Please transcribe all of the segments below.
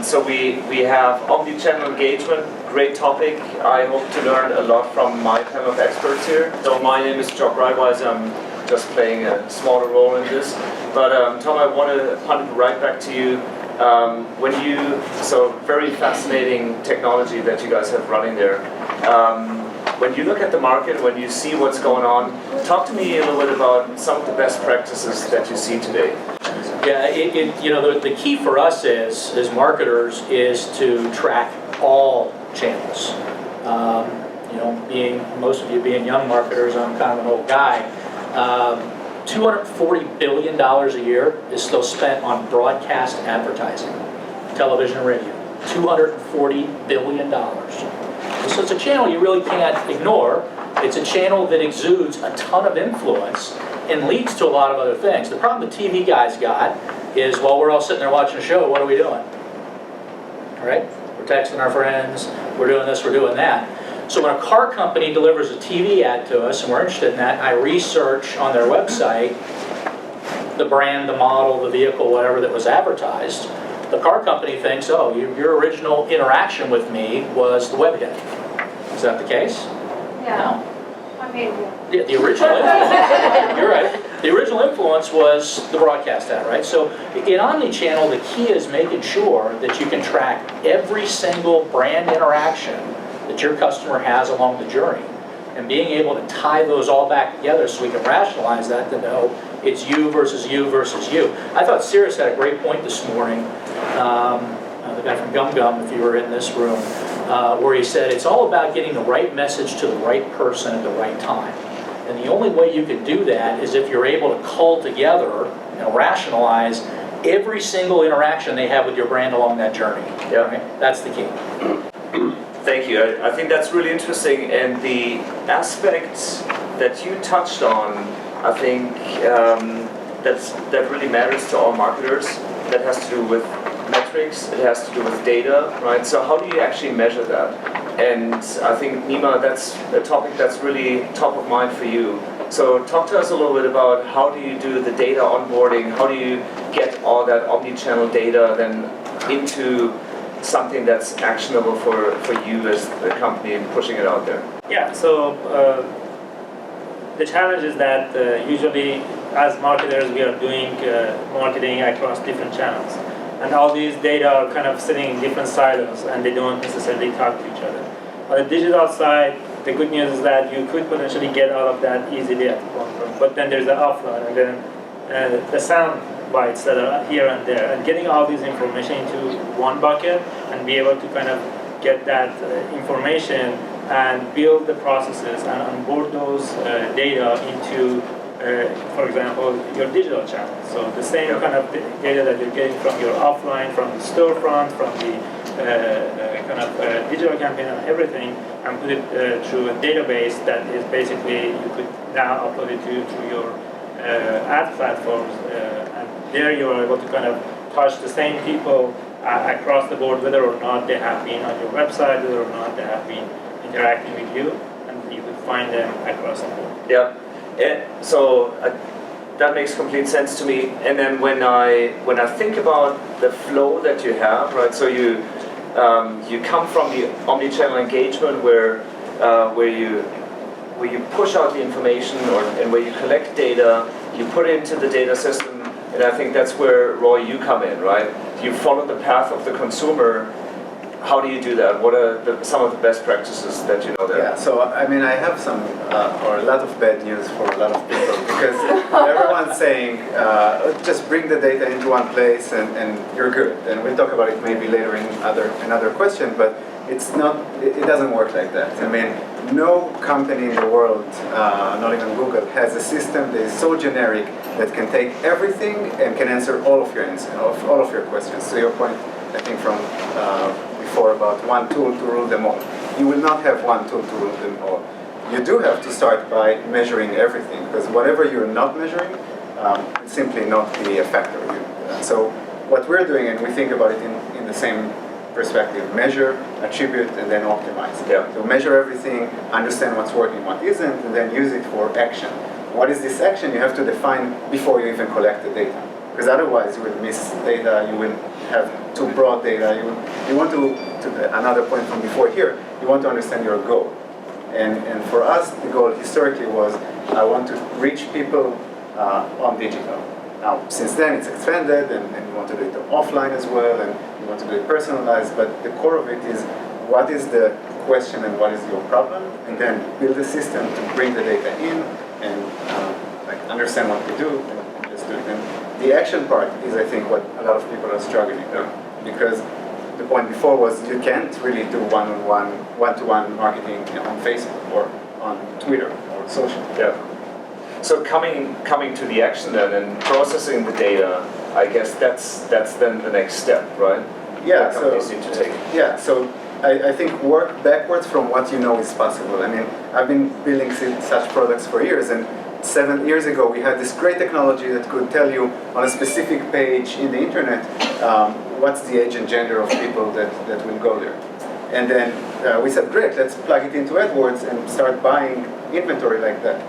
So we have omnichannel engagement, great topic. I hope to learn a lot from my panel of experts here. So my name is Jock Reitweiser. I'm just playing a smaller role in this. But Tom, I want to punt it right back to you. So very fascinating technology that you guys have running there. When you look at the market, when you see what's going on, talk to me a little bit about some of the best practices that you see today. Yeah, the key for us as marketers is to track all channels. Most of you being young marketers, I'm kind of an old guy. $240 billion a year is still spent on broadcast advertising, television and radio. $240 billion. So it's a channel you really can't ignore. It's a channel that exudes a ton of influence and leads to a lot of other things. The problem the TV guys got is while we're all sitting there watching a show, what are we doing? All right? We're texting our friends, we're doing this, we're doing that. So when a car company delivers a TV ad to us and we're interested in that, I research on their website the brand, the model, the vehicle, whatever that was advertised. The car company thinks, oh, your original interaction with me was the web hit. Is that the case? Yeah. No. I mean, Yeah, the original influence, you're right. The original influence was the broadcast ad, right? So in omnichannel, the key is making sure that you can track every single brand interaction that your customer has along the journey, and being able to tie those all back together so we can rationalize that to know it's you versus you versus you. I thought Cirrus had a great point this morning, the guy from Gum Gum, if you were in this room, where he said it's all about getting the right message to the right person at the right time. And the only way you can do that is if you're able to cull together and rationalize every single interaction they have with your brand along that journey. Yeah. Right? That's the key. Thank you. I think that's really interesting, and the aspects that you touched on, I think that really matters to all marketers. That has to do with metrics, it has to do with data, right? So how do you actually measure that? And I think, Nima, that's a topic that's really top of mind for you. So talk to us a little bit about how do you do the data onboarding, how do you get all that omnichannel data then into something that's actionable for you as the company and pushing it out there? Yeah, so the challenge is that usually as marketers we are doing marketing across different channels. And all these data are kind of sitting in different silos and they don't necessarily talk to each other. On the digital side, the good news is that you could potentially get all of that easily at one point. But then there's the offline and then the sound bites that are here and there. And getting all this information into one bucket and be able to kind of get that information and build the processes and onboard those data into for example, your digital channel. So the same kind of data that you're getting from your offline, from the storefront, from the kind of digital campaign and everything, and put it through a database that is basically, you could now upload it to your ad platforms, and there you are able to kind of touch the same people across the board, whether or not they have been on your website, whether or not they have been interacting with you, and you could find them across the board. Yeah. So that makes complete sense to me. And then when I think about the flow that you have, right? So you come from the omnichannel engagement where you push out the information and where you collect data, you put it into the data system, and I think that's where, Roy, you come in, right? You follow the path of the consumer. How do you do that? What are some of the best practices that you know there? Yeah, so I mean, I have some, or a lot of bad news for a lot of people, because everyone's saying, just bring the data into one place and you're good. And we'll talk about it maybe later in another question, but it's not, it doesn't work like that. I mean, no company in the world, not even Google, has a system that is so generic that can take everything and can answer all of your questions. To your point, I think from before about one tool to rule them all. You will not have one tool to rule them all. You do have to start by measuring everything, because whatever you're not measuring, it's simply not be a factor. So what we're doing, and we think about it in the same perspective, measure, attribute, and then optimize. Yeah. So measure everything, understand what's working, what isn't, and then use it for action. What is this action? You have to define before you even collect the data, because otherwise you will miss data, you will have too broad data. You want another point from before here, you want to understand your goal. And for us, the goal historically was, I want to reach people on digital. Now, since then it's expanded, and you want to do it offline as well, and you want to do it personalized, but the core of it is, what is the question and what is your problem, and then build a system to bring the data in and like understand what to do and just do it. And the action part is, I think, what a lot of people are struggling with, because the point before was you can't really do one-to-one marketing on Facebook or on Twitter or social. Yeah. So coming to the action then and processing the data, I guess that's then the next step, right? Yeah. That companies need to take. Yeah. So I think work backwards from what you know is possible. I mean, I've been building such products for years, and 7 years ago we had this great technology that could tell you on a specific page in the internet what's the age and gender of people that will go there. And then we said, great, let's plug it into AdWords and start buying inventory like that.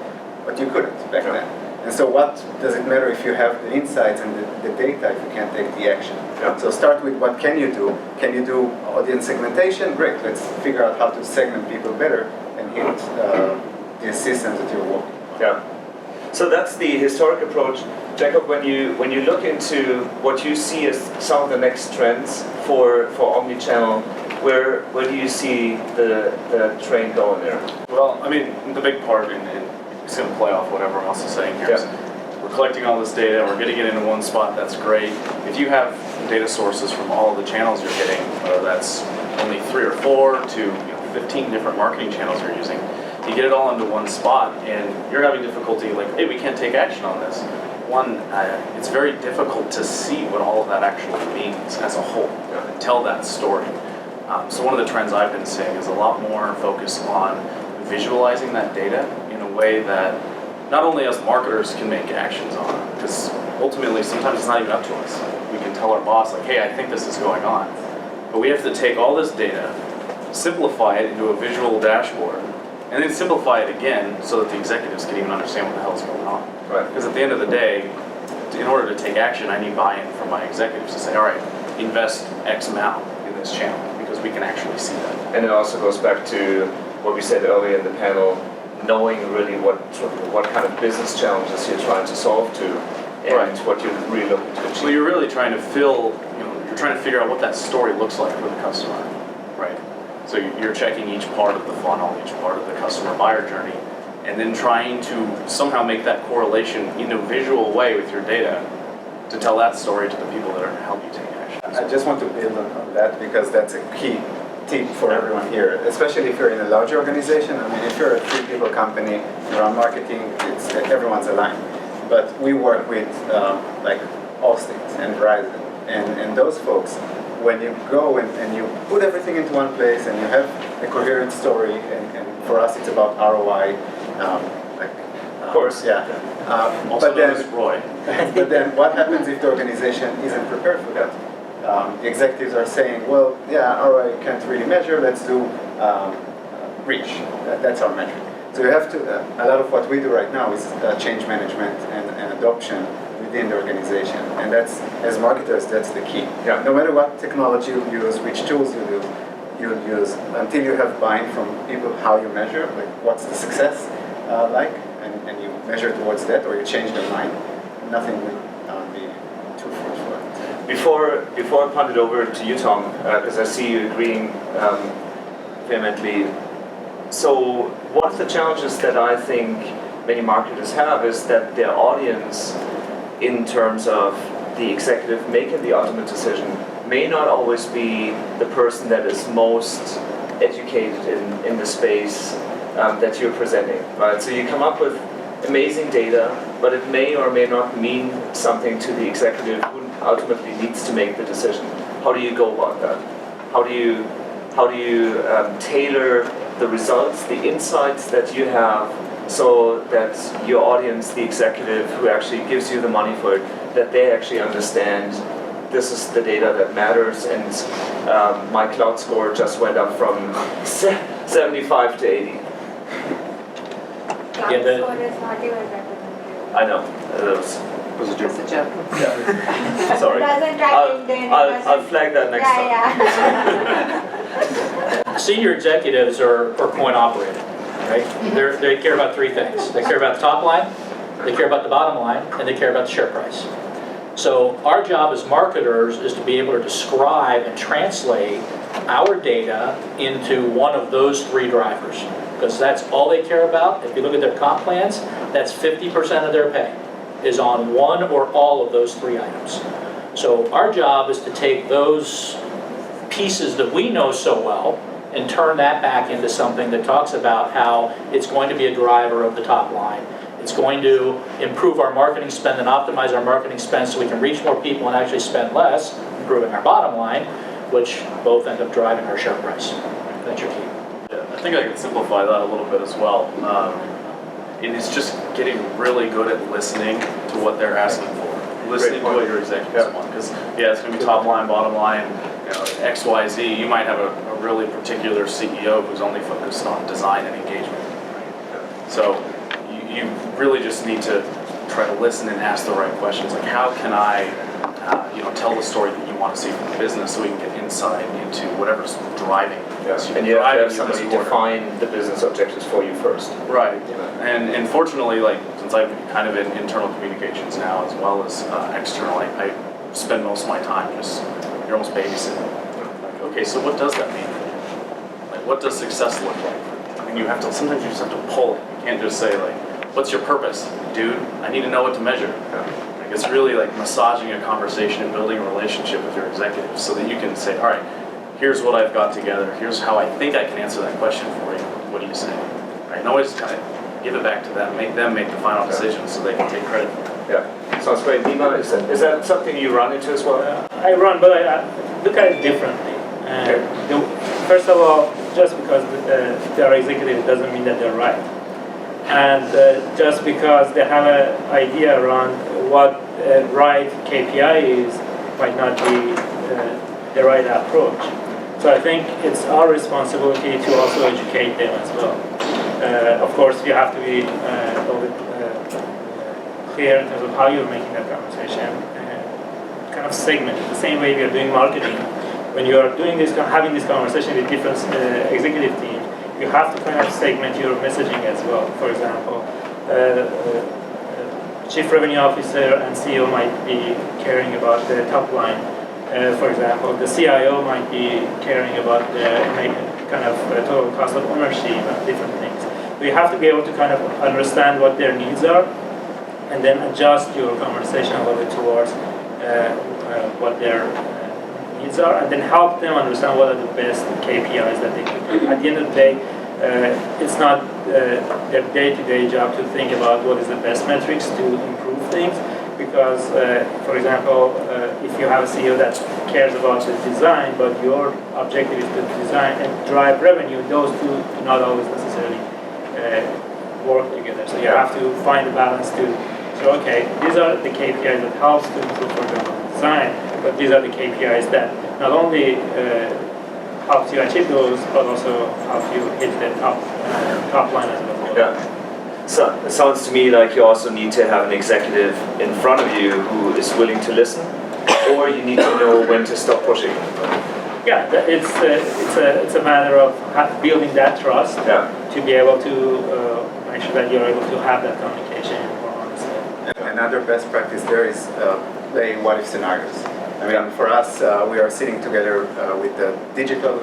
But you couldn't back then. And so what does it matter if you have the insights and the data if you can't take the action? Yeah. So start with what can you do? Can you do audience segmentation? Great, let's figure out how to segment people better and hit the systems that you're working on. Yeah. So that's the historic approach. Jacob, when you look into what you see as some of the next trends for omnichannel, where do you see the train going there? Well, I mean, the big part, and it's going to play off what everyone else is saying here, is we're collecting all this data, we're getting it into one spot, that's great. If you have data sources from all the channels you're getting, whether that's only 3 or 4 to 15 different marketing channels you're using, you get it all into one spot, and you're having difficulty like, hey, we can't take action on this. One, it's very difficult to see what all of that actually means as a whole, and tell that story. So one of the trends I've been seeing is a lot more focus on visualizing that data in a way that not only us marketers can make actions on, because ultimately sometimes it's not even up to us. We can tell our boss, like, hey, I think this is going on. But we have to take all this data, simplify it into a visual dashboard, and then simplify it again so that the executives can even understand what the hell is going on. Right. Because at the end of the day, in order to take action, I need buy-in from my executives to say, all right, invest X amount in this channel, because we can actually see that. And it also goes back to what we said earlier in the panel, knowing really what kind of business challenges you're trying to solve to, and what you're really looking to achieve. So you're really trying to you're trying to figure out what that story looks like for the customer, right? So you're checking each part of the funnel, each part of the customer buyer journey, and then trying to somehow make that correlation in a visual way with your data to tell that story to the people that are going to help you take action. I just want to build on that, because that's a key tip for everyone here, especially if you're in a large organization. I mean, if you're a 3-people company, you're on marketing, it's everyone's aligned. But we work with like Allstate and Verizon, and those folks, when you go and you put everything into one place and you have a coherent story, and for us it's about ROI, Of course. Yeah. Also known as Roy. But then what happens if the organization isn't prepared for that? The executives are saying, well, yeah, ROI can't really measure, let's do reach. That's our metric. So you have to, a lot of what we do right now is change management and adoption within the organization. And that's, as marketers, that's the key. Yeah. No matter what technology you use, which tools you'll use, until you have buy-in from people how you measure, like what's the success like, and you measure towards that, or you change their mind, nothing will be too fruitful. Before I punt it over to you, Tom, because I see you agreeing vehemently. So one of the challenges that I think many marketers have is that their audience, in terms of the executive making the ultimate decision, may not always be the person that is most educated in the space that you're presenting, right? So you come up with amazing data, but it may or may not mean something to the executive who ultimately needs to make the decision. How do you go about that? How do you tailor the results, the insights that you have, so that your audience, the executive who actually gives you the money for it, that they actually understand this is the data that matters, and my cloud score just went up from 75 to 80. Yeah, Cloud score is not even recommended. I know. Was a joke. That's a joke. Sorry. Doesn't track LinkedIn. I'll flag that next time. Yeah. Senior executives are coin operated, right? They care about three things. They care about the top line, they care about the bottom line, and they care about the share price. So our job as marketers is to be able to describe and translate our data into one of those three drivers, because that's all they care about. If you look at their comp plans, that's 50% of their pay is on one or all of those three items. So our job is to take those pieces that we know so well and turn that back into something that talks about how it's going to be a driver of the top line. It's going to improve our marketing spend and optimize our marketing spend so we can reach more people and actually spend less, improving our bottom line, which both end up driving our share price. That's your key. Yeah, I think I can simplify that a little bit as well. It is just getting really good at listening to what they're asking for. Listening to what your executives want. Because, yeah, it's going to be top line, bottom line, you know, XYZ. You might have a really particular CEO who's only focused on design and engagement. Right? So you really just need to try to listen and ask the right questions. Like, how can I tell the story that you want to see from the business so we can get insight into whatever's driving this. And you have to have somebody define the business objectives for you first. Right. And fortunately, like, since I'm kind of in internal communications now as well as external, I spend most of my time just, you're almost babysitting. Like, okay, so what does that mean for you? Like, what does success look like? I mean, sometimes you just have to pull it. You can't just say, like, what's your purpose? Dude, I need to know what to measure. It's really like massaging a conversation and building a relationship with your executives so that you can say, all right, here's what I've got together. Here's how I think I can answer that question for you. What do you say? Right? And always kind of give it back to them make the final decision so they can take credit for it. Yeah, sounds great. Dima, is that something you run into as well? I run, but I look at it differently. First of all, just because they are executive doesn't mean that they're right. And just because they have an idea around what right KPI is, might not be the right approach. So I think it's our responsibility to also educate them as well. Of course, you have to be a little bit clear in terms of how you're making that conversation, kind of segment it. The same way we are doing marketing. When you are doing this, having this conversation with different executive teams, you have to kind of segment your messaging as well. For example, Chief Revenue Officer and CEO might be caring about the top line. For example, the CIO might be caring about the kind of total cost of ownership and different things. We have to be able to kind of understand what their needs are and then adjust your conversation a little bit towards what their needs are, and then help them understand what are the best KPIs that they can do. At the end of the day, it's not their day-to-day job to think about what is the best metrics to improve things, because, for example, if you have a CEO that cares about the design, but your objective is to design and drive revenue, those two do not always necessarily work together. So you have to find a balance to say, okay, these are the KPIs that helps to improve, for example, design, but these are the KPIs that not only helps you achieve those, but also help you hit the top line as well. Yeah. So it sounds to me like you also need to have an executive in front of you who is willing to listen, or you need to know when to stop pushing. Yeah, it's a matter of building that trust to be able to make sure that you're able to have that communication more honestly. Another best practice there is playing what if scenarios. I mean, for us, we are sitting together with the digital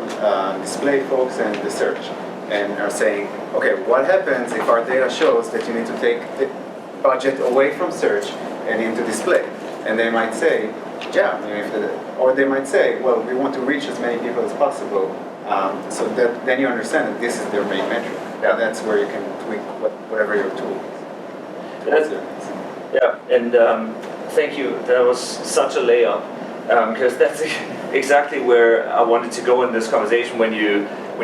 display folks and the search, and are saying, okay, what happens if our data shows that you need to take the budget away from search and into display? And they might say, yeah, or they might say, well, we want to reach as many people as possible, so that then you understand that this is their main metric. Yeah, that's where you can tweak whatever your tool is. Yeah, and thank you. That was such a layup, because that's exactly where I wanted to go in this conversation. When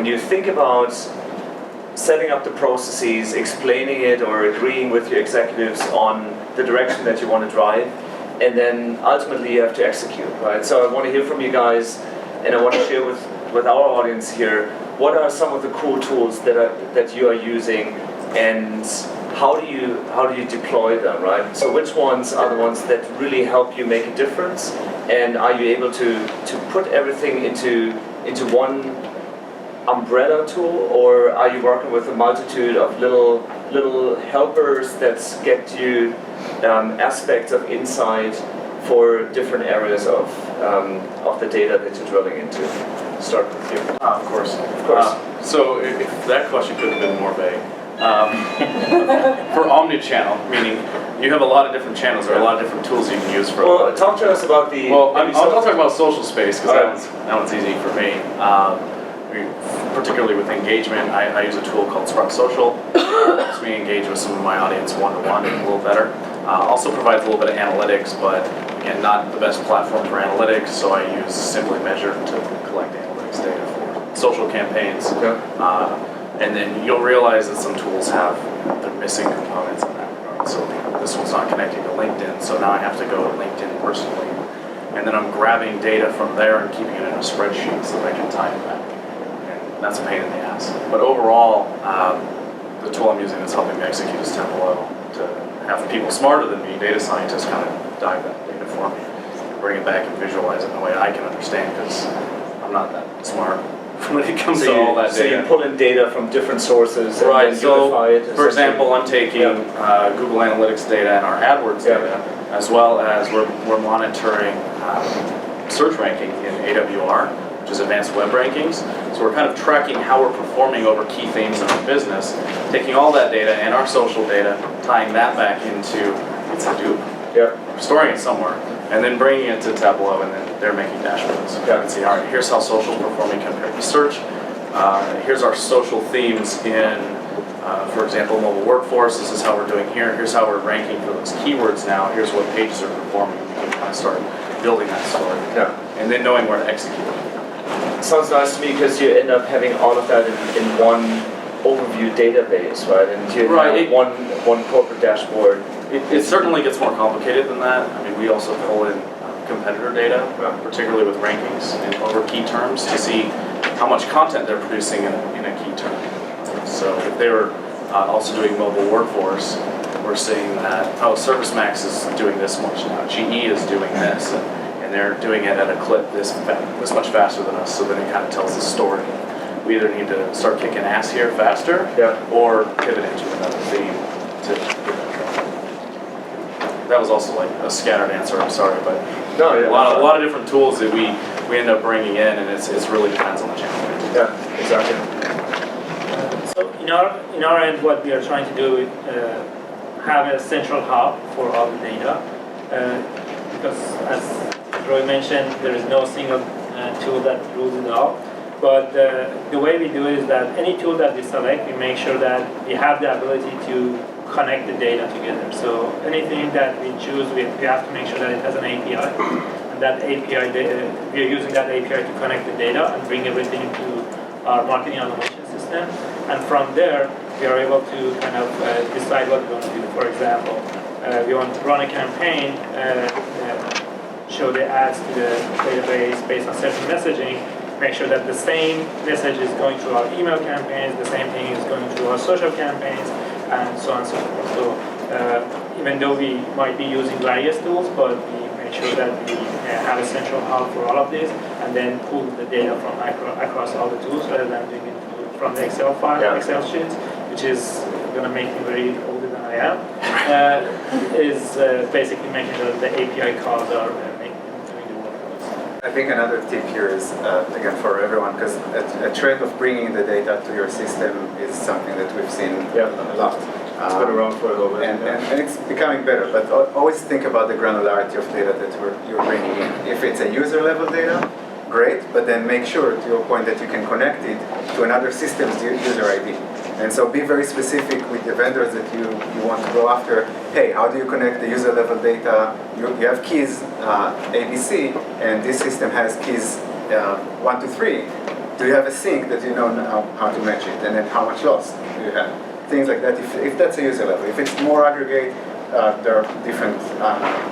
you think about setting up the processes, explaining it, or agreeing with your executives on the direction that you want to drive, and then ultimately you have to execute, right? So I want to hear from you guys, and I want to share with our audience here, what are some of the cool tools that you are using, and how do you deploy them, right? So which ones are the ones that really help you make a difference, and are you able to put everything into one umbrella tool, or are you working with a multitude of little helpers that get you aspects of insight for different areas of the data that you're drilling into? Start with you. Of course. Of course. So if that question could have been more vague. For omnichannel, meaning you have a lot of different channels or a lot of different tools you can use for. Well, talk to us about the. Well, I'll talk about social space because that one's easy for me. Particularly with engagement, I use a tool called Spark Social. It helps me engage with some of my audience one-to-one a little better. Also provides a little bit of analytics, but again, not the best platform for analytics, so I use Simply Measured to collect analytics data for social campaigns. Okay. And then you'll realize that some tools they're missing components in that regard. So this one's not connecting to LinkedIn, so now I have to go to LinkedIn personally. And then I'm grabbing data from there and keeping it in a spreadsheet so that I can tie it back. And that's a pain in the ass. But overall, the tool I'm using that's helping me execute is Tableau to have people smarter than me, data scientists, kind of dive that data for me, bring it back and visualize it in a way I can understand because I'm not that smart when it comes to all that data. So you pull in data from different sources and Right, then so unify it. for example, I'm taking Google Analytics data and our AdWords data, as well as we're monitoring search ranking in AWR, which is Advanced Web Rankings. So we're kind of tracking how we're performing over key themes in our business, taking all that data and our social data, tying that back into Hadoop, storing it somewhere, and then bringing it to Tableau, and then they're making dashboards. You can see, all right, here's how social is performing compared to search. Here's our social themes in, for example, mobile workforce. This is how we're doing here. Here's how we're ranking for those keywords now. Here's what pages are performing. You can kind of start building that story. And then knowing where to execute it. Sounds nice to me because you end up having all of that in one overview database, right? And you have one corporate dashboard. It certainly gets more complicated than that. I mean, we also pull in competitor data, particularly with rankings and over key terms to see how much content they're producing in a key term. So if they were also doing mobile workforce, we're seeing that, ServiceMax is doing this much now, GE is doing this, and they're doing it at a clip this much faster than us, so then it kind of tells the story. We either need to start kicking ass here faster, or pivot into another theme to get that going. That was also like a scattered answer, I'm sorry, but a lot of different tools that we end up bringing in, and it's really depends on the channel. Yeah, exactly. So in our end, what we are trying to do is have a central hub for all the data, because as Roy mentioned, there is no single tool that rules it all. But the way we do it is that any tool that we select, we make sure that we have the ability to connect the data together. So anything that we choose, we have to make sure that it has an API, and that API, we are using that API to connect the data and bring everything into our marketing automation system. And from there, we are able to kind of decide what we want to do. For example, we want to run a campaign, show the ads to the database based on certain messaging, make sure that the same message is going through our email campaigns, the same thing is going through our social campaigns, and so on and so forth. So even though we might be using various tools, but we make sure that we have a central hub for all of this, and then pull the data from across all the tools rather than doing it from the Excel file, Excel sheets, which is going to make me very older than I am, is basically making sure that the API calls are doing the work for us. I think another tip here is, again, for everyone, because a trend of bringing the data to your system is something that we've seen a lot. It's been around for a little bit. And it's becoming better, but always think about the granularity of data that you're bringing in. If it's a user level data, great, but then make sure, to your point, that you can connect it to another system's user ID. And so be very specific with the vendors that you want to go after. Hey, how do you connect the user level data? You have keys ABC, and this system has keys 1 to 3. Do you have a sync that you know how to match it? And then how much loss do you have? Things like that, if that's a user level. If it's more aggregate, there are different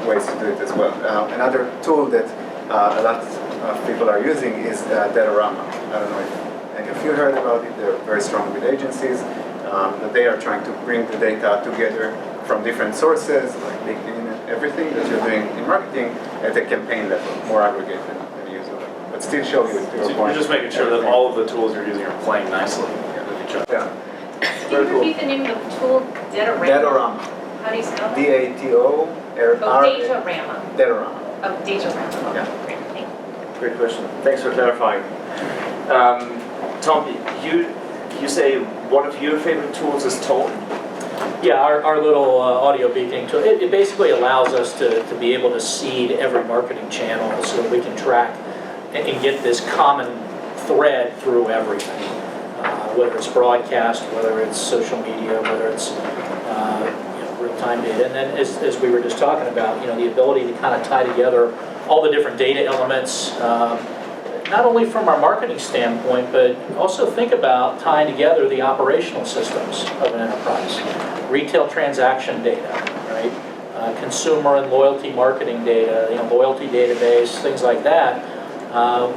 ways to do it as well. Another tool that a lot of people are using is Datarama. I don't know if any of you heard about it. They're very strong with agencies. that they are trying to bring the data together from different sources, like LinkedIn and everything that you're doing in marketing at a campaign level, more aggregated than user level. But still show you, to So your you're point, just making sure that all of the tools you're using are playing nicely with each other. Yeah. Can you repeat the name of the tool? Datorama? Datorama. How do you spell that? DATO. Oh, Datorama. Datorama. Oh, Datorama. Yeah. Great, thank you. Great question. Thanks for clarifying. Tom, you say one of your favorite tools is Tone? Yeah, our little audio beating tool, it basically allows us to be able to seed every marketing channel so that we can track and get this common thread through everything. Whether it's broadcast, whether it's social media, whether it's real-time data. And then as we were just talking about, the ability to kind of tie together all the different data elements, not only from our marketing standpoint, but also think about tying together the operational systems of an enterprise. Retail transaction data, right? Consumer and loyalty marketing data, loyalty database, things like that.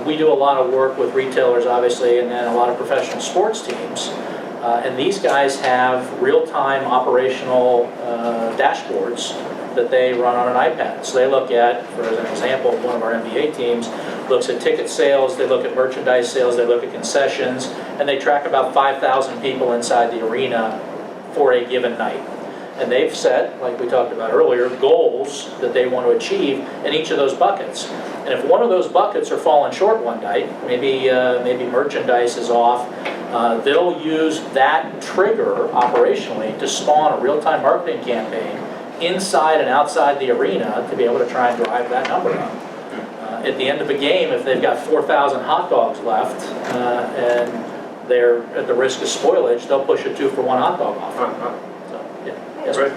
We do a lot of work with retailers, obviously, and then a lot of professional sports teams. And these guys have real-time operational dashboards that they run on an iPad. So they look at, for an example, one of our NBA teams looks at ticket sales, they look at merchandise sales, they look at concessions, and they track about 5,000 people inside the arena for a given night. And they've set, like we talked about earlier, goals that they want to achieve in each of those buckets. And if one of those buckets are falling short one night, maybe merchandise is off, they'll use that trigger operationally to spawn a real-time marketing campaign inside and outside the arena to be able to try and drive that number up. At the end of a game, if they've got 4,000 hot dogs left and they're at the risk of spoilage, they'll push a 2-for-1 hot dog offer. So, yeah. Yes. Right.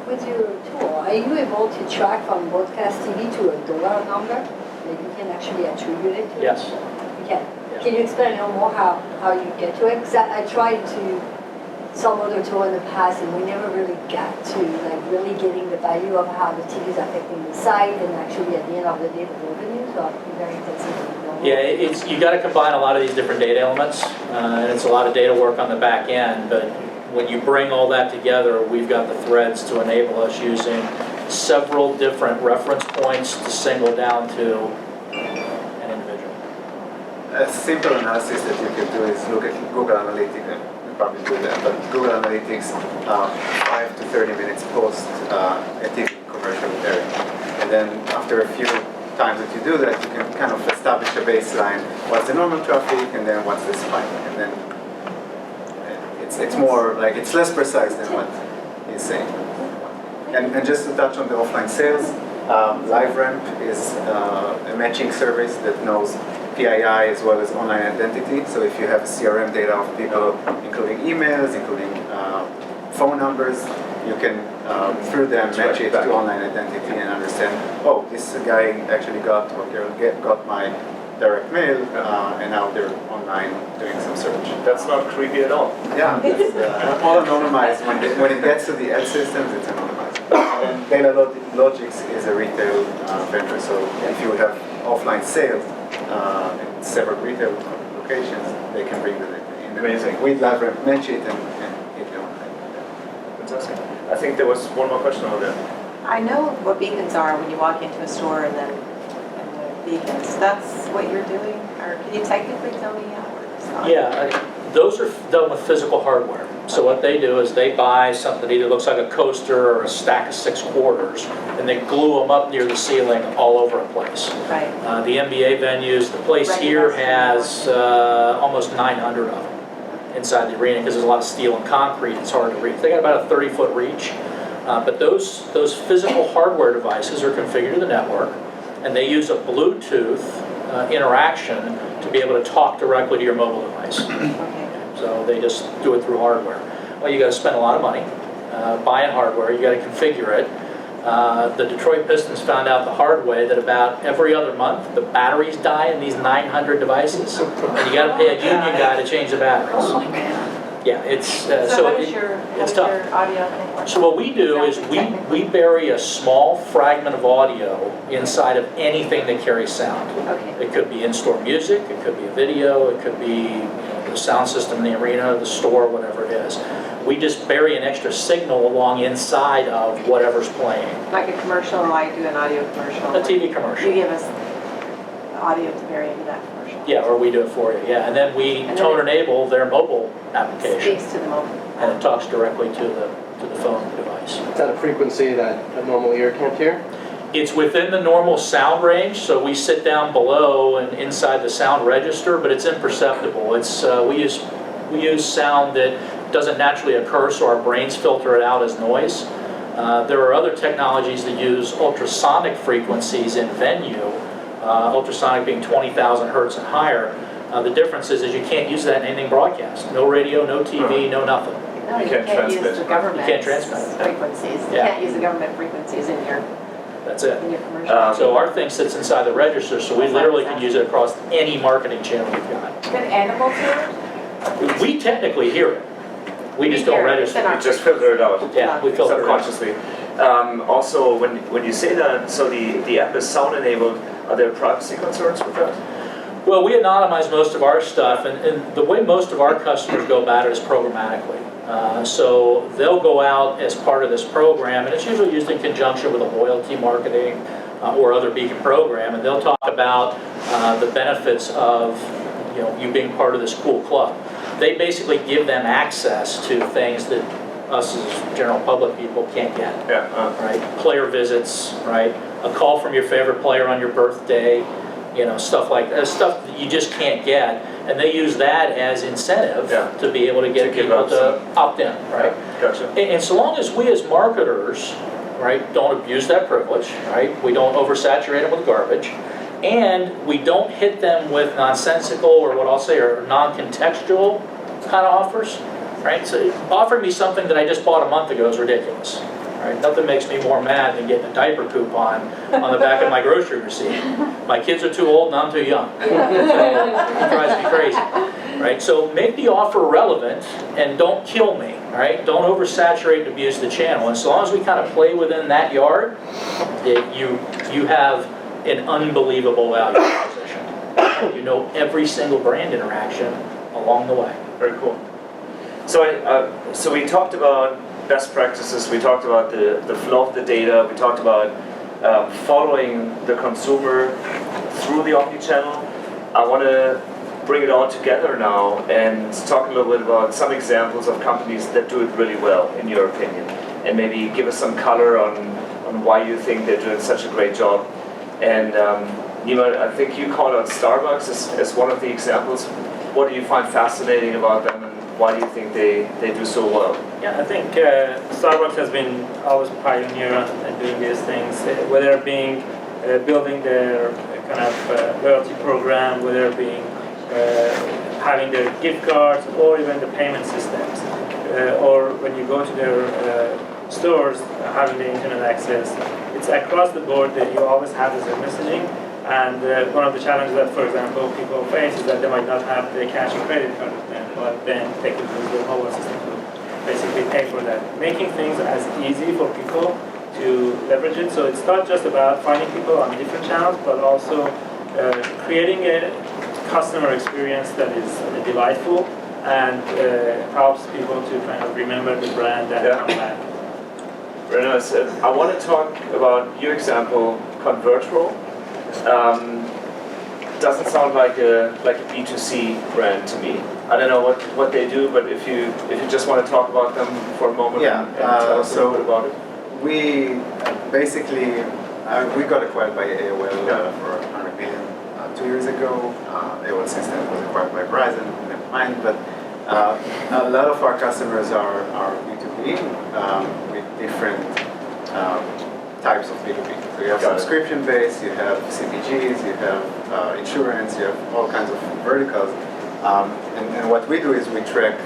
With your tool, are you able to track from broadcast TV to a dollar number that you can actually attribute it to? Yes. You can. Yes. Can you explain a little more how you get to it? Because I tried to some other tool in the past and we never really got to really getting the value of how the TV is affecting the site and actually at the end of the day the revenue. So I'd be very interested to know. Yeah, you got to combine a lot of these different data elements, and it's a lot of data work on the back end, but when you bring all that together, we've got the threads to enable us using several different reference points to single down to an individual. A simple analysis that you can do is look at Google Analytics. You probably do that, but Google Analytics, 5 to 30 minutes post a TV commercial airing. And then after a few times that you do that, you can kind of establish a baseline. What's the normal traffic, and then what's the spike, and then it's more like it's less precise than what he's saying. And just to touch on the offline sales, LiveRamp is a matching service that knows PII as well as online identity. So if you have CRM data of people, including emails, including phone numbers, you can through them match it to online identity and understand, oh, this guy actually got or girl got my direct mail, and now they're online doing some search. That's not creepy at all. Yeah, it's all anonymized. When it gets to the ad systems, it's anonymized. And Data Logics is a retail vendor, so if you have offline sales in several retail locations, they can bring the data in. Amazing. With LiveRamp, match it and hit them. Fantastic. I think there was one more question over there. I know what beacons are when you walk into a store and then the beacons. That's what you're doing? Or can you technically tell me how it works? Yeah, those are done with physical hardware. So what they do is they buy something that either looks like a coaster or a stack of 6 quarters, and they glue them up near the ceiling all over a place. Right. The NBA venues, the place here has almost 900 of them inside the arena because there's a lot of steel and concrete. It's hard to reach. They got about a 30-foot reach. But those physical hardware devices are configured to the network, and they use a Bluetooth interaction to be able to talk directly to your mobile device. Okay. So they just do it through hardware. Well, you got to spend a lot of money buying hardware. You got to configure it. The Detroit Pistons found out the hard way that about every other month the batteries die in these 900 devices, and you got to pay a union guy to change the batteries. Oh my God. Yeah, it's So how does your audio thing work? So what we do is we bury a small fragment of audio inside of anything that carries sound. Okay. It could be in-store music, it could be a video, it could be the sound system in the arena, the store, whatever it is. We just bury an extra signal along inside of whatever's playing. Like a commercial, I do an audio commercial. A TV commercial. You give us audio to bury into that commercial. Yeah, or we do it for you, yeah. And then we And then tone enable their mobile application. Speaks to the mobile. And it talks directly to the phone device. Is that a frequency that a normal ear can't hear? It's within the normal sound range, so we sit down below and inside the sound register, but it's imperceptible. It's we use sound that doesn't naturally occur, so our brains filter it out as noise. There are other technologies that use ultrasonic frequencies in venue, ultrasonic being 20,000 hertz and higher. The difference is you can't use that in anything broadcast. No radio, no TV, no nothing. No, You you can't can't use transmit. the government. You can't transmit it. Frequencies. You Yeah. can't use the government frequencies in your That's it. commercial. So our thing sits inside the register, so we literally can use it across any marketing channel we've got. Can animals hear it? We technically hear it. We just hear don't it. It's in register. our You just filter it out. Yeah, we filter it out. Subconsciously. Also, when you say that, so the app is sound enabled, are there privacy concerns with that? Well, we anonymize most of our stuff, and the way most of our customers go about it is programmatically. So they'll go out as part of this program, and it's usually used in conjunction with a loyalty marketing or other Beacon program, and they'll talk about the benefits of you being part of this cool club. They basically give them access to things that us as general public people can't get. Yeah. Right? Player visits, right? A call from your favorite player on your birthday, stuff like that, stuff that you just can't get, and they use that as incentive Yeah. to be able to get To give people up to opt in, right? Gotcha. And so long as we as marketers, right, don't abuse that privilege, right? We don't oversaturate them with garbage, and we don't hit them with nonsensical or what I'll say are non-contextual kind of offers, right? So offering me something that I just bought a month ago is ridiculous. Right? Nothing makes me more mad than getting a diaper coupon on the back of my grocery receipt. My kids are too old and I'm too young. So it drives me crazy. Right? So make the offer relevant and don't kill me. Right? Don't oversaturate and abuse the channel. And so long as we kind of play within that yard, you have an unbelievable value proposition. You know every single brand interaction along the way. Very cool. So so we talked about best practices, we talked about the flow of the data, we talked about following the consumer through the omnichannel. I want to bring it all together now and talk a little bit about some examples of companies that do it really well, in your opinion, and maybe give us some color on why you think they're doing such a great job. And Nima, I think you called out Starbucks as one of the examples. What do you find fascinating about them, and why do you think they do so well? Yeah, I think Starbucks has been always pioneer in doing these things, whether it being building their kind of loyalty program, whether it being having their gift cards, or even the payment systems, or when you go to their stores, having the internet access. It's across the board that you always have this messaging. And one of the challenges that, for example, people face is that they might not have the cash or credit card with them, but then they can use their mobile system to basically pay for that. Making things as easy for people to leverage it. So it's not just about finding people on different channels, but also creating a customer experience that is delightful and helps people to kind of remember the brand and come back. Very nice. I want to talk about your example, Convertro. Doesn't sound like a B2C brand to me. I don't know what they do, but if you just want to talk about them for a moment and tell us a little bit about it. We basically we got acquired by AOL for $100 million 2 years ago. AOL since then was acquired by Verizon, never mind. But a lot of our customers are B2B with different types of B2B. So you have subscription based, you have CPGs, you have insurance, you have all kinds of verticals. And what we do is we track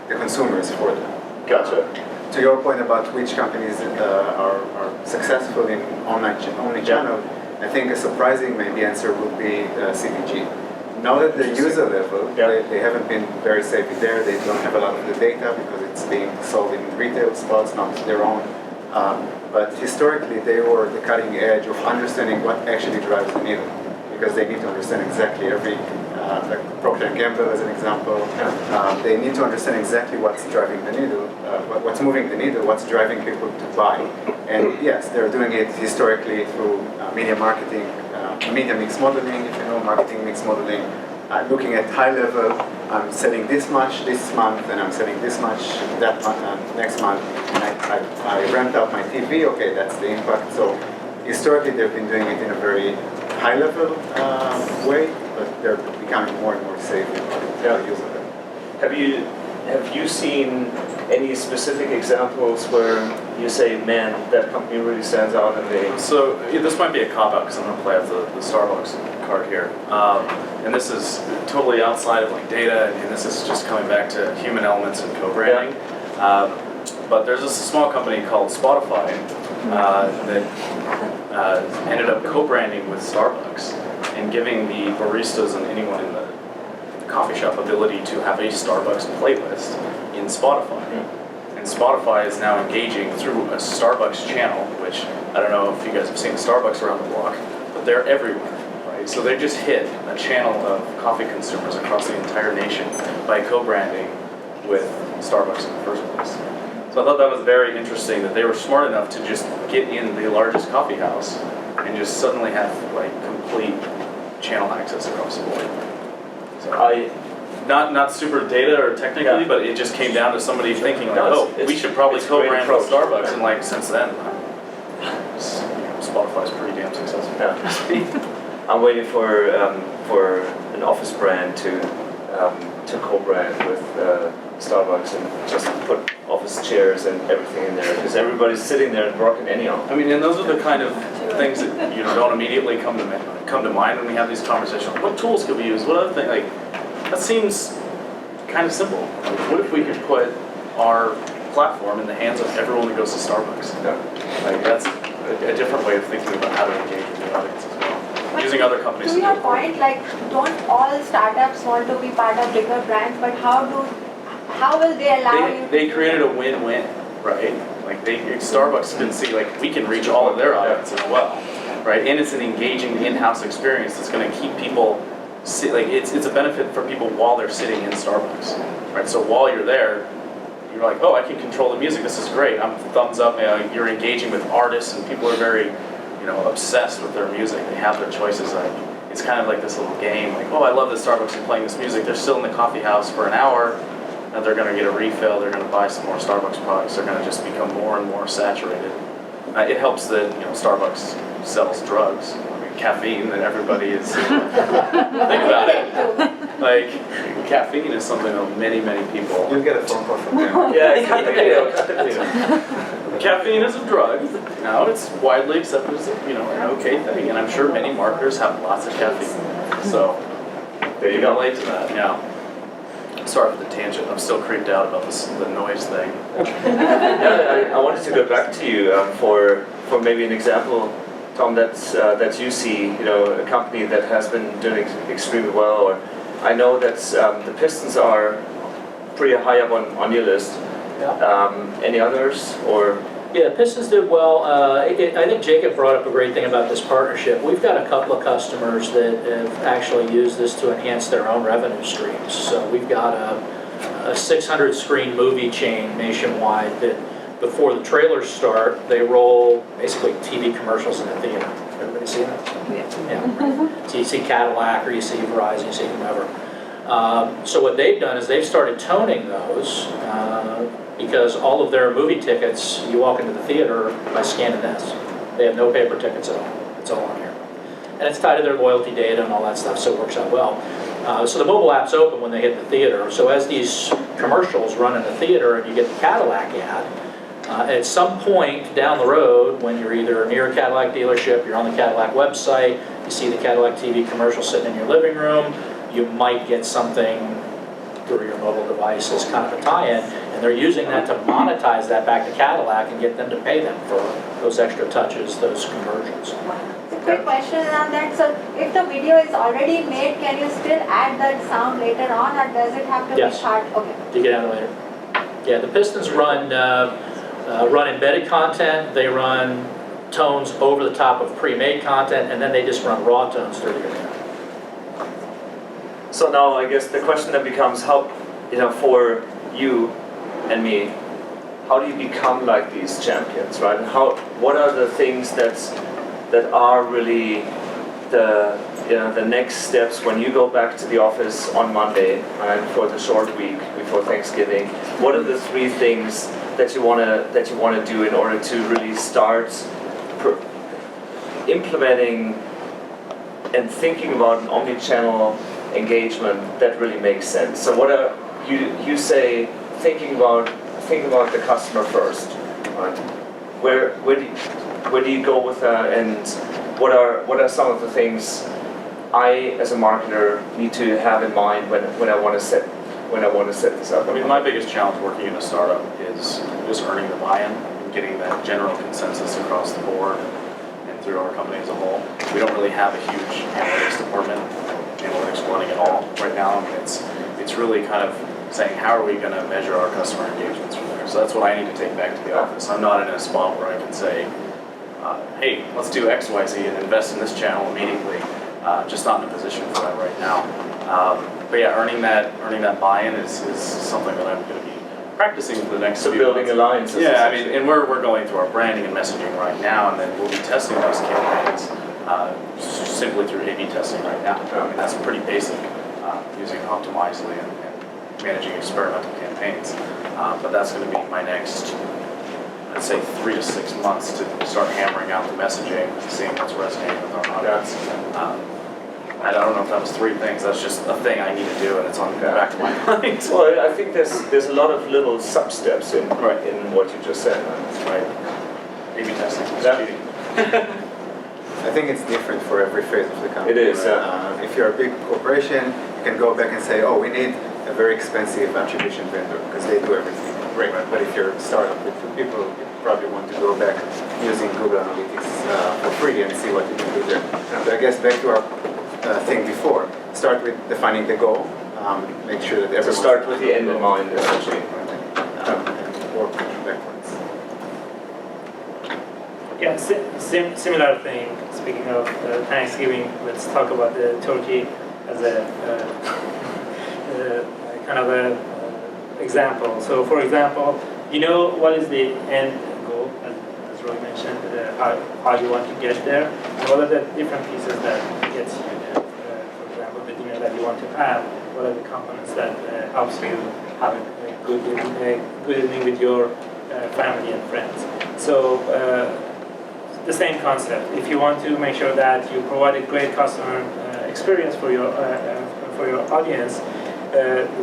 the consumers for them. Gotcha. To your point about which companies are successful in omnichannel, I think a surprising maybe answer would be CPG. Now at the user level, they haven't been very savvy there. They don't have a lot of the data because it's being sold in retail spots, not their own. But historically, they were the cutting edge of understanding what actually drives the needle, because they need to understand exactly every like Procter & Gamble as an example. They need to understand exactly what's driving the needle, what's moving the needle, what's driving people to buy. And yes, they're doing it historically through media marketing, media mix modeling, if you know, marketing mix modeling, looking at high level, I'm selling this much this month and I'm selling this much that month, next month, and I ramped up my TV, okay, that's the impact. So historically they've been doing it in a very high level way, but they're becoming more and more safe in their use of it. Have you seen any specific examples where you say, man, that company really stands out and they... So this might be a cop-out because I'm going to play off the Starbucks card here. And this is totally outside of like data, and this is just coming back to human elements and co-branding. But there's this small company called Spotify that ended up co-branding with Starbucks and giving the baristas and anyone in the coffee shop ability to have a Starbucks playlist in Spotify. And Spotify is now engaging through a Starbucks channel, which I don't know if you guys have seen Starbucks around the block, but they're everywhere, right? So they just hit a channel of coffee consumers across the entire nation by co-branding with Starbucks in the first place. So I thought that was very interesting that they were smart enough to just get in the largest coffee house and just suddenly have like complete channel access across the board. So not super data or technically, but it just came down to somebody thinking like, oh, we should probably co-brand with Starbucks, and like since then, Spotify's pretty damn successful. Yeah. I'm waiting for an office brand to co-brand with Starbucks and just put office chairs and everything in there because everybody's sitting there and working anyhow. I mean, and those are the kind of things that don't immediately come to mind when we have these conversations. What tools could we use? What other thing? Like that seems kind of simple. Like, what if we could put our platform in the hands of everyone that goes to Starbucks? Yeah. Like that's a different way of thinking about how to engage with the audience as well. Using other companies. To your point, like, don't all startups want to be part of bigger brands, but how will they allow you? They created a win-win, right? Like Starbucks can see like we can reach all of their audience as well, right? And it's an engaging in-house experience that's going to keep people it's a benefit for people while they're sitting in Starbucks, right? So while you're there, you're like, oh, I can control the music. This is great. I'm thumbs up. You're engaging with artists, and people are very, obsessed with their music. They have their choices. Like it's kind of like this little game. Like, oh, I love that Starbucks is playing this music. They're still in the coffee house for an hour, and they're going to get a refill. They're going to buy some more Starbucks products. They're going to just become more and more saturated. It helps that Starbucks sells drugs. Caffeine that everybody is think about it. Like caffeine is something that many people. You'll get a phone call from them. Yeah, cut the video. Caffeine is a drug. Now it's widely accepted as an okay thing, and I'm sure many marketers have lots of caffeine. So there you you go. relate to that. Yeah. Sorry for the tangent. I'm still creeped out about the noise thing. I wanted to go back to you for maybe an example, Tom, that you see, a company that has been doing extremely well. Or I know that the Pistons are pretty high up on your list. Yeah. Any others, or? Yeah, Pistons did well. I think Jacob brought up a great thing about this partnership. We've got a couple of customers that have actually used this to enhance their own revenue streams. So we've got a 600-screen movie chain nationwide that before the trailers start, they roll basically TV commercials in the theater. Everybody seen that? Yeah. So you see Cadillac, or you see Verizon, you see whomever. So what they've done is they've started toning those because all of their movie tickets, you walk into the theater by scanning this. They have no paper tickets at all. It's all on here. And it's tied to their loyalty data and all that stuff, so it works out well. So the mobile app's open when they hit the theater. So as these commercials run in the theater and you get the Cadillac ad, at some point down the road, when you're either near a Cadillac dealership, you're on the Cadillac website, you see the Cadillac TV commercial sitting in your living room, you might get something through your mobile device as kind of a tie-in, and they're using that to monetize that back to Cadillac and get them to pay them for those extra touches, those conversions. A quick question on that. So if the video is already made, can you still add that sound later on, or does it have to Yes. be part? Okay. You get out later. Yeah, the Pistons run embedded content, they run tones over the top of pre-made content, and then they just run raw tones through the internet. So now I guess the question then becomes how, for you and me, how do you become like these champions, right? And what are the things that are really the next steps when you go back to the office on Monday, right, for the short week before Thanksgiving? What are the 3 things that you wanna do in order to really start implementing and thinking about an omnichannel engagement that really makes sense? So what are you say thinking about the customer first, right? Where do you go with that, and what are some of the things I as a marketer need to have in mind when I want to set this up? I mean, my biggest challenge working in a startup is just earning the buy-in and getting that general consensus across the board and through our company as a whole. We don't really have a huge analytics department, analytics running at all right now. I mean, it's really kind of saying how are we going to measure our customer engagements from there. So that's what I need to take back to the office. I'm not in a spot where I can say, hey, let's do X, Y, Z and invest in this channel immediately. Just not in a position for that right now. But yeah, earning that buy-in is something that I'm going to be practicing for the next few building months. alliances. Yeah, I mean, and we're going through our branding and messaging right now, and then we'll be testing those campaigns simply through A/B testing right now. I mean, that's pretty basic, using Optimizely and managing experimental campaigns. But that's going to be my next, I'd say 3 to 6 months to start hammering out the messaging, seeing what's resonating with our audience. I don't know if that was 3 things. That's just a thing I need to do, and it's on the back of my mind. Well, I think there's a lot of little sub-steps in what you just said. Right. A/B testing. Yeah. I think it's different for every phase of the company. It is, if you're a big corporation, you can go back and say, oh, we need a very expensive attribution vendor because they do everything. Great. But if you're a startup with 2 people, you probably want to go back using Google Analytics for free and see what you can do there. But I guess back to our thing before, start with defining the goal, make sure that everyone... start with the end in mind, essentially. And work backwards. Yeah, similar thing. Speaking of Thanksgiving, let's talk about the turkey as a kind of a example. So, for example, what is the end goal, as Roy mentioned, how you want to get there, and what are the different pieces that gets you there. For example, the dinner that you want to have, what are the components that helps you have a good evening with your family and friends. So. The same concept. If you want to make sure that you provide a great customer experience for your audience,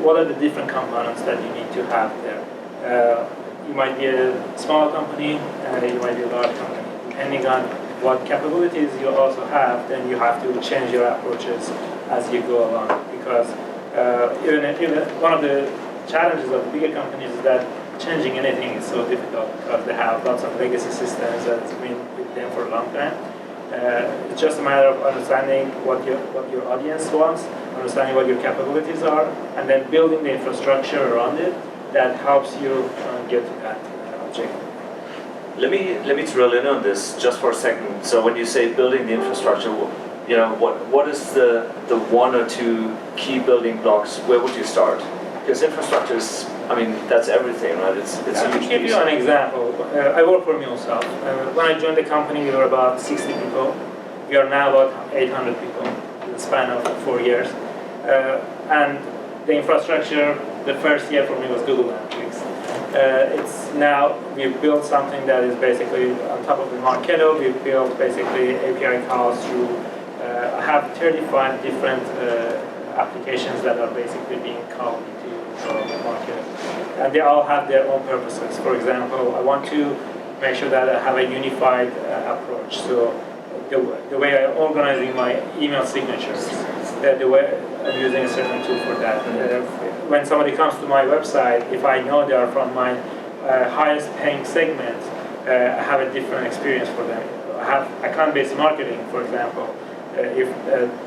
what are the different components that you need to have there? You might be a small company, you might be a large company. Depending on what capabilities you also have, then you have to change your approaches as you go along. Because even one of the challenges of the bigger companies is that changing anything is so difficult because they have lots of legacy systems that's been with them for a long time. It's just a matter of understanding what your audience wants, understanding what your capabilities are, and then building the infrastructure around it that helps you get to that objective. Let me drill in on this just for a second. So when you say building the infrastructure, what is the 1 or 2 key building blocks? Where would you start? Because infrastructure is, that's everything, right? It's a To huge give piece. you an example, I work for MuleSoft. When I joined the company, we were about 60 people. We are now about 800 people in the span of 4 years. And the infrastructure, the first year for me was Google Analytics. It's now, we've built something that is basically on top of the Marketo. We've built basically API calls through, I have 35 different applications that are basically being called into Marketo. And they all have their own purposes. For example, I want to make sure that I have a unified approach. So the way I'm organizing my email signatures, the way I'm using a certain tool for that. When somebody comes to my website, if I know they are from my highest paying segment, I have a different experience for them. I have account-based marketing, for example. If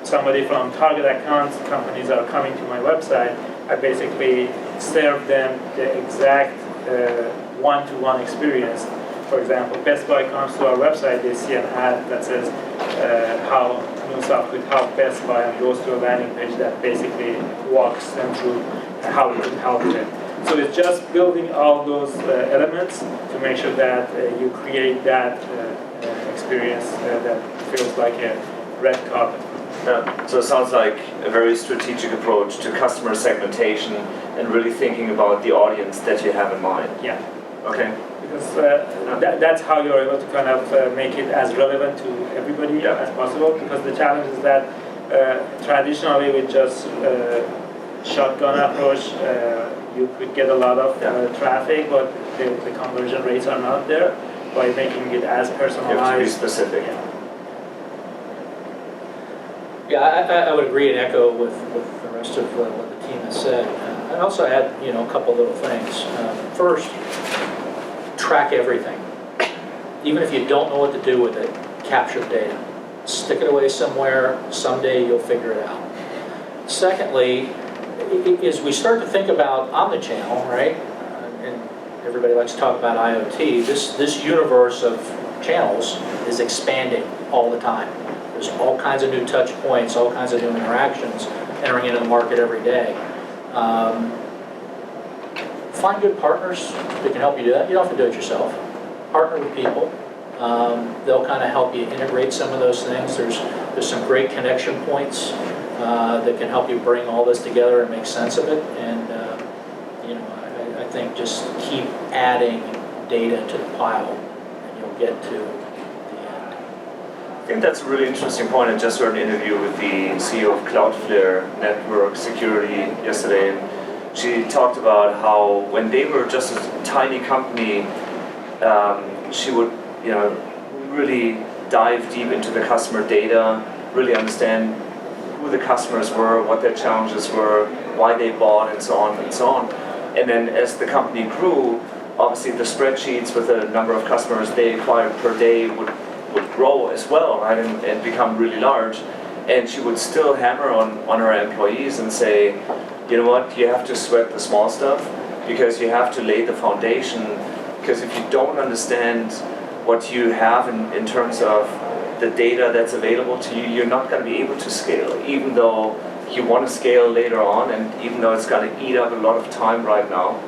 somebody from target account companies are coming to my website, I basically serve them the exact one-to-one experience. For example, Best Buy comes to our website, they see an ad that says how new Microsoft could help Best Buy and goes to a landing page that basically walks them through how it could help them. So it's just building all those elements to make sure that you create that experience that feels like a red carpet. Yeah. So it sounds like a very strategic approach to customer segmentation and really thinking about the audience that you have in mind. Yeah. Okay. Because that's how you're able to kind of make it as relevant to everybody as possible. Because the challenge is that traditionally with just shotgun approach, you could get a lot of traffic, but the conversion rates are not there. By making it as personalized. You have to be specific. Yeah, I would agree and echo with the rest of what the team has said. I also add, a couple little things. First, track everything. Even if you don't know what to do with it, capture the data. Stick it away somewhere. Someday you'll figure it out. Secondly, as we start to think about omnichannel, right? And everybody likes to talk about IoT. This universe of channels is expanding all the time. There's all kinds of new touch points, all kinds of new interactions entering into the market every day. Find good partners that can help you do that. You don't have to do it yourself. Partner with people. They'll kind of help you integrate some of those things. There's some great connection points that can help you bring all this together and make sense of it. And I think just keep adding data to the pile, and you'll get to the end. I think that's a really interesting point. I just heard an interview with the CEO of Cloudflare Network Security yesterday, and she talked about how when they were just a tiny company, she would, really dive deep into the customer data, really understand who the customers were, what their challenges were, why they bought, and so on and so on. And then as the company grew, obviously the spreadsheets with the number of customers they acquired per day would grow as well, right, and become really large. And she would still hammer on her employees and say, you know what, you have to sweat the small stuff because you have to lay the foundation, because if you don't understand what you have in terms of the data that's available to you, you're not going to be able to scale, even though you want to scale later on, and even though it's going to eat up a lot of time right now,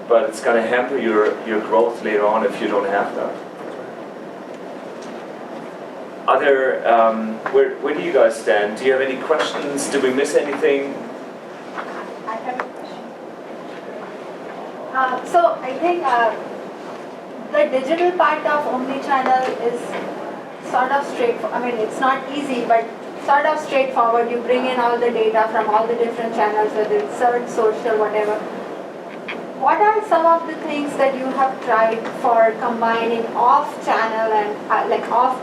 but it's going to hamper your growth later on if you don't have that. Where do you guys stand? Do you have any questions? Did we miss anything? I have a question. So I think the digital part of Omnichannel is sort of straightforward. I mean, it's not easy, but sort of straightforward. You bring in all the data from all the different channels, whether it's search, social, whatever. What are some of the things that you have tried for combining off-channel and like off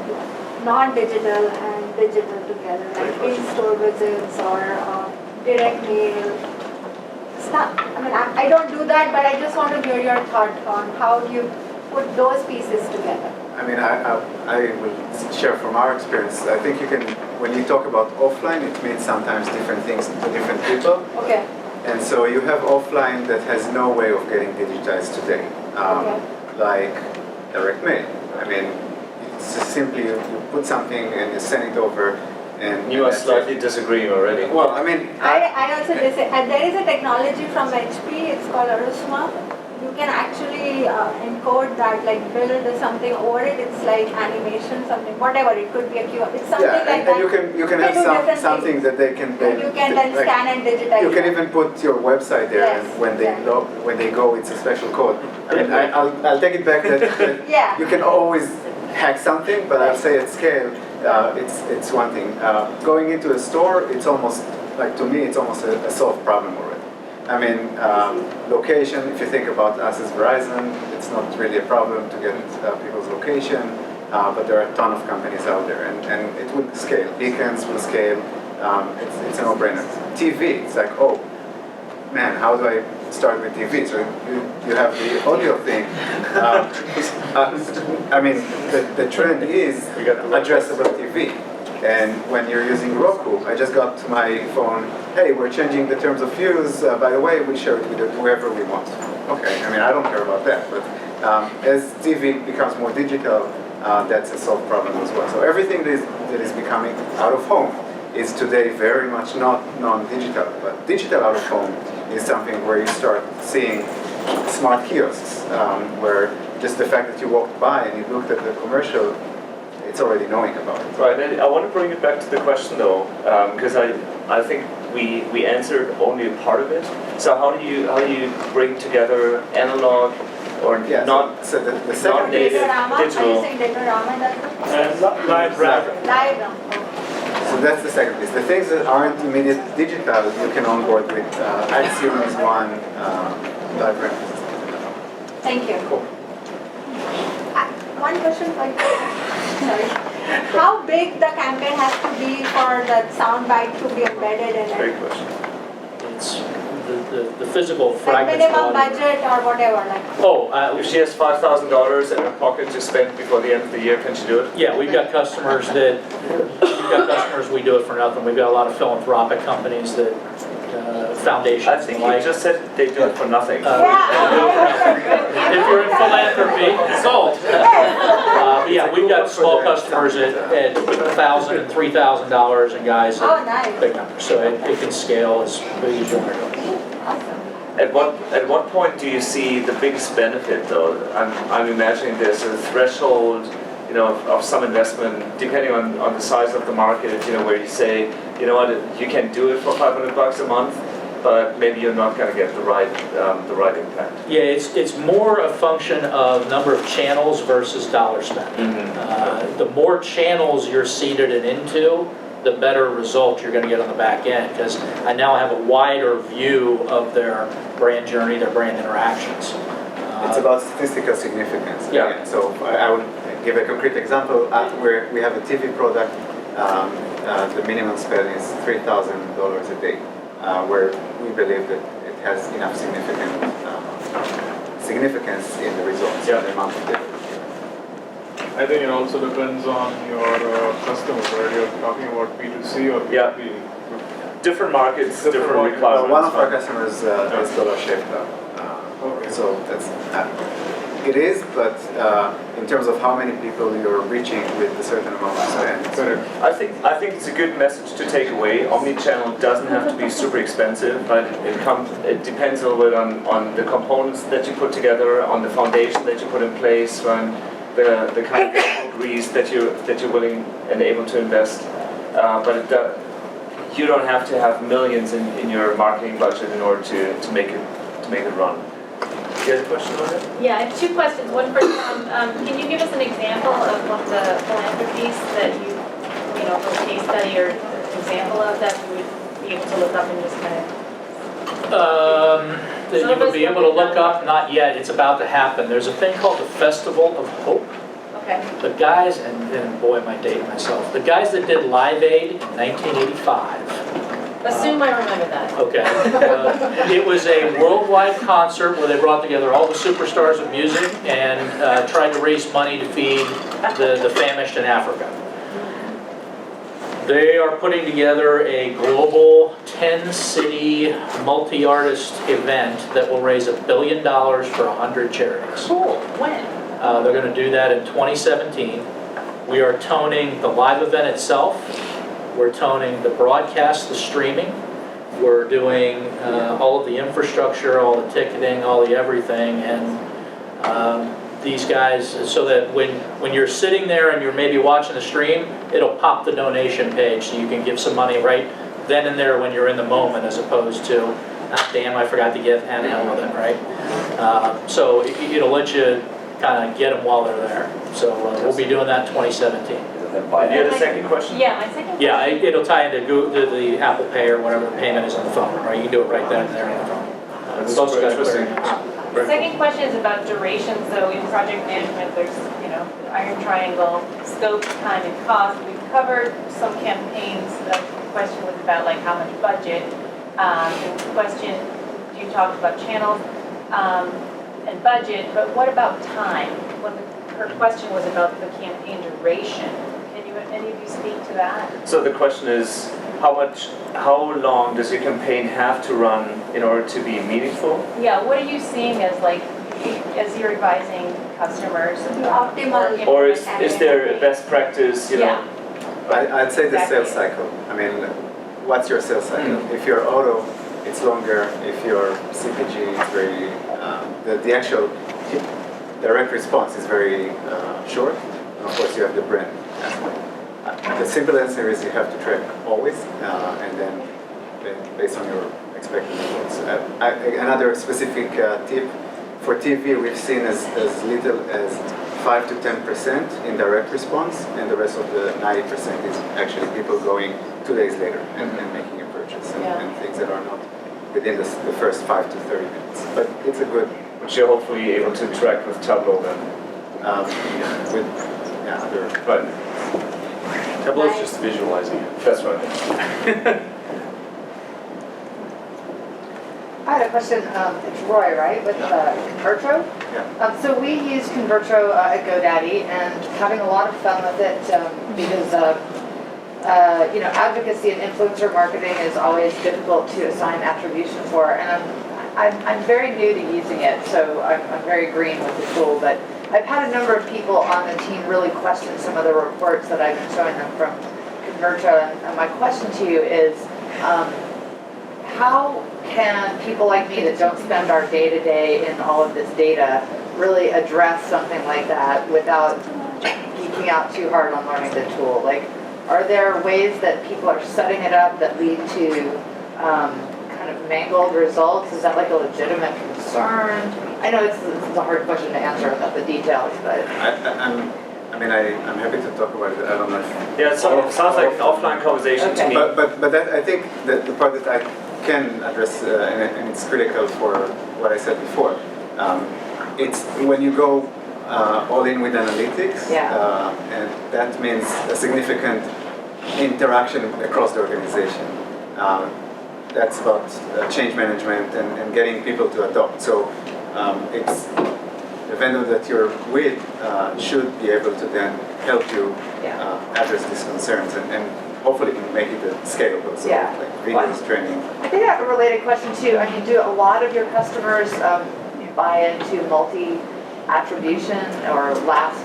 non-digital and digital together, like in-store visits or direct mail? Stuff. I mean, I don't do that, but I just want to hear your thought on how you put those pieces together. I mean, I will share from our experience. I think you can, when you talk about offline, it means sometimes different things to different people. Okay. And so you have offline that has no way of getting digitized today, like direct mail. I mean, it's just simply you put something and you send it over. And you are slightly disagreeing already. Well, I mean, I also disagree. There is a technology from HP. It's called Arusma. You can actually encode that, like build something over it. It's like animation, something, whatever. It could be a QR. It's something like that. And you can have something that they can. And you can then scan and digitize. You can even put your website there, and when they go, it's a special code. I mean, I'll take it back that you can always hack something, but I'll say at scale, it's one thing. Going into a store, it's almost like, to me, it's almost a solved problem already. I mean, location, if you think about us as Verizon, it's not really a problem to get people's location, but there are a ton of companies out there, and it will scale. Beacons will scale. It's a no-brainer. TV, it's like, oh, man, how do I start with TV? So you have the audio thing. I mean, the trend is addressable TV. And when you're using Roku, I just got to my phone, hey, we're changing the terms of use. By the way, we share it with whoever we want. Okay, I mean, I don't care about that. But as TV becomes more digital, that's a solved problem as well. So everything that is becoming out of home is today very much not non-digital, but digital out of home is something where you start seeing smart kiosks, where just the fact that you walked by and you looked at the commercial, it's already knowing about it. Right, and I want to bring it back to the question though, because I think we answered only a part of it. So how do you bring together analog or Yeah, not so the second native Datorama, are you digital? saying Datorama, that's Live RAM. live RAM? So that's the second piece. The things that aren't immediate digital, you can onboard with Ad Series 1 live RAM. Thank you. One question for you. Sorry. How big the campaign has to be for that soundbite to be embedded in Great it? question. It's the physical Like fragments. minimum of audio. budget or whatever, like. Oh, If she has $5,000 in her pocket to spend before the end of the year, can she do it? yeah, we've got customers we do it for nothing. We've got a lot of philanthropic companies that, foundations I and think like. you just said they do it for nothing. If you're in philanthropy, sold. Yeah, we've got small customers at $1,000 and $3,000 and guys Oh, at nice. big numbers. So it can scale as big as you want to go. Awesome. At what point do you see the biggest benefit though? I'm imagining there's a threshold, you know, of some investment, depending on the size of the market, you know, where you say, you know what, you can do it for $500 a month, but maybe you're not going to get the right impact. Yeah, it's more a function of number of channels versus dollar spent. The more channels you're seeded and into, the better result you're going to get on the back end, because I now have a wider view of their brand journey, their brand interactions. It's about statistical significance. Yeah. Again. So I would give a concrete example where we have a TV product. The minimum spend is $3,000 a day, where we believe that it has enough significance in the results, Yeah. in the amount of data. I think it also depends on your customers, right? You're talking about B2C or Yeah. B2B. Different markets, different markets. requirements. One of our customers is Dollar Shave Club. Okay. So that's it is, but in terms of how many people you're reaching with a certain amount of spend. Correct. I think it's a good message to take away. Omnichannel doesn't have to be super expensive, but it depends a little bit on the components that you put together, on the foundation that you put in place, on the kind of grease that you're willing and able to invest. You don't have to have millions in your marketing budget in order to make it run. You have a question on it? Yeah, I have two questions. One for Tom. Can you give us an example of one of the philanthropies that you know, a case study or example of that we would be able to look up and just kind of. That you would be able to look up, not yet, it's about to happen. There's a thing called the Festival of Hope. Okay. The guys, and boy, am I dating myself, the guys that did Live Aid in 1985. Assume I remember that. Okay. It was a worldwide concert where they brought together all the superstars of music and tried to raise money to feed the famished in Africa. They are putting together a global 10-city multi-artist event that will raise $1 billion for 100 charities. Cool. When? They're going to do that in 2017. We are toning the live event itself. We're toning the broadcast, the streaming. We're doing all of the infrastructure, all the ticketing, all the everything. And these guys, so that when you're sitting there and you're maybe watching the stream, it'll pop the donation page so you can give some money right then and there when you're in the moment, as opposed to, ah, damn, I forgot to give, and hell with it, right? So it'll let you kind of get them while they're there. So we'll be doing that in 2017. You had a second question? Yeah, my second. Yeah, it'll tie into the Apple Pay or whatever the payment is on the phone, right? You can do it right then and there on the phone. We've also got clearinghouse. The second question is about duration. So in project management, there's, you know, the iron triangle, scope, time, and cost. We've covered some campaigns. The question was about like how much budget. The question, you talked about channels and budget, but what about time? Her question was about the campaign duration. Can you, any of you speak to that? So the question is, how long does your campaign have to run in order to be meaningful? Yeah, what are you seeing as like, as you're advising customers? Optimal. Or is there a best practice, you know? I'd say the Exactly. sales cycle. I mean, what's your sales cycle? If you're auto, it's longer. If you're CPG, it's very, the actual direct response is very short. And of course, you have the brand aspect. The simple answer is you have to track always, and then based on your expected results. Another specific tip, for TV, we've seen as little as 5 to 10% in direct response, and the rest of the 90% is actually people going 2 days later and making a purchase and things that are not within the first 5 to 30 minutes. But it's a good, Which you're hopefully able to track with Tableau then. with other. Right, Tableau is just visualizing it. that's right. I had a question, it's Roy, right, with Convertro? Yeah. So we use Convertro at GoDaddy and having a lot of fun with it because, advocacy and influencer marketing is always difficult to assign attribution for. And I'm very new to using it, so I'm very green with the tool, but I've had a number of people on the team really question some of the reports that I've been showing them from Convertro. And my question to you is, how can people like me that don't spend our day-to-day in all of this data really address something like that without geeking out too hard on learning the tool? Like, are there ways that people are setting it up that lead to kind of mangled results? Is that like a legitimate concern? I know it's a hard question to answer without the details, but... I'm happy to talk about it. I don't know if... Yeah, it sounds like an offline conversation to Okay. me. But that, I think that the part that I can address, and it's critical for what I said before, it's when you go all in with analytics, and that means a significant interaction across the organization. That's about change management and getting people to adopt. So it's the vendor that you're with should be able to then help you address these concerns and hopefully make it scalable. So like videos, training. I think I have a related question too. I mean, do a lot of your customers buy into multi-attribution or last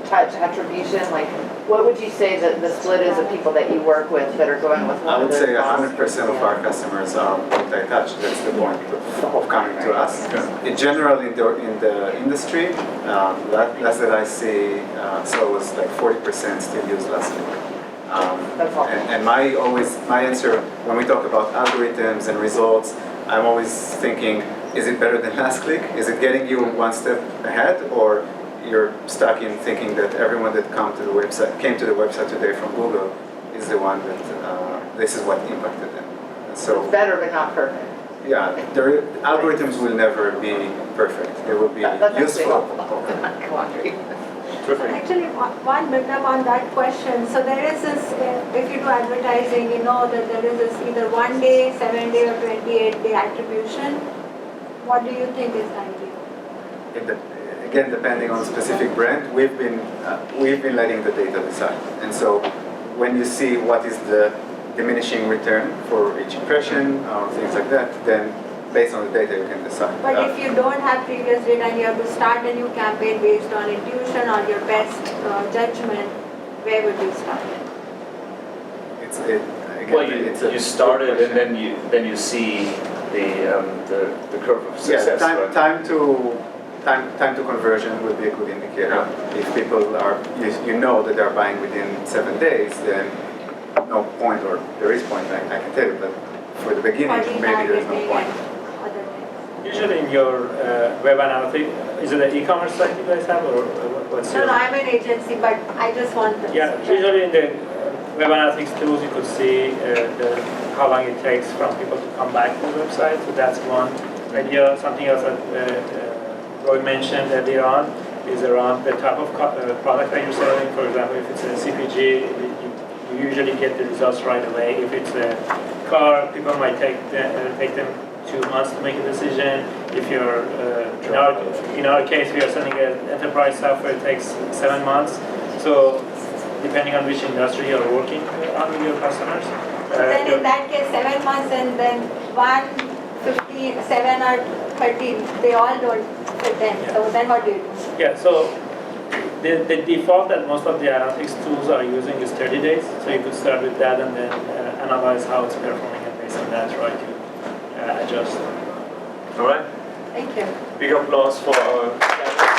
touch attribution? Like, what would you say that the split is of people that you work with that are going with one I of would those say models? 100% of our customers are multi-touch. That's the point of coming to us. In general, in the industry, last that I see, so it was like 40% still use last click. That's all. And my answer when we talk about algorithms and results, I'm always thinking, is it better than last click? Is it getting you one step ahead, or you're stuck in thinking that everyone that came to the website today from Google is the one that this is what impacted them. So It's better but not perfect. yeah, algorithms will never be perfect. They will be That's useful. quandary. Terrific. Actually, one bit up on that question. So there is this, if you do advertising, you know that there is this either 1 day, 7 day or 28-day attribution. What do you think is ideal? Again, depending on specific brand, we've been letting the data decide. And so when you see what is the diminishing return for each impression or things like that, then based on the data you can decide. But if you don't have previous data and you have to start a new campaign based on intuition or your best judgment, where would you start? You started and then you see the curve of success. Time to conversion would be a good indicator. If people you know that they're buying within 7 days, then no point, or there is point, I can tell you, but for the beginning, maybe there's no point. Usually in your web analytics, is it an e-commerce site you guys have, or what's your? No, I'm an agency, but I just want to. Yeah, usually in the web analytics tools, you could see how long it takes from people to come back to the website. So that's one idea. Something else that Roy mentioned earlier on is around the type of product that you're selling. For example, if it's a CPG, you usually get the results right away. If it's a car, people might take them 2 months to make a decision. If you're, in our case, we are selling an enterprise software, it takes 7 months. So depending on which industry you're working on with your customers. Then in that case, 7 months and then 1, 15, 7 or 13, they all don't fit in. Yeah. So then what do you do? Yeah, so the default that most of the analytics tools are using is 30 days. So you could start with that and then analyze how it's performing and based on that try to adjust. All right. Thank you. Big applause for our